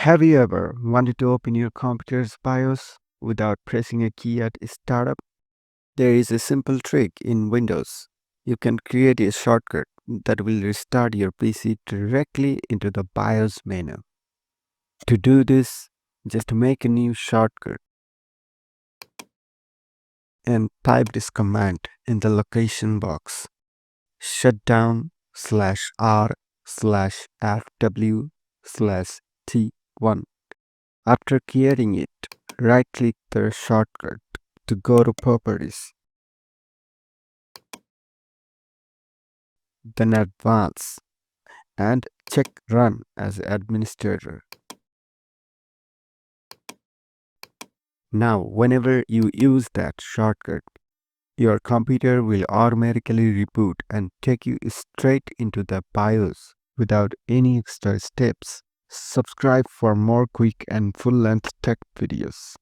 Have you ever wanted to open your computer's BIOS without pressing a key at startup? There is a simple trick in Windows. You can create a shortcut that will restart your PC directly into the BIOS menu. To do this, just make a new shortcut and type this command in the location box: shutdown /r /fw /t1. After creating it, right-click the shortcut to go to Properties, then Advanced, and check Run as Administrator. Now, whenever you use that shortcut, your computer will automatically reboot and take you straight into the BIOS without any extra steps. Subscribe for more quick and full-length tech videos.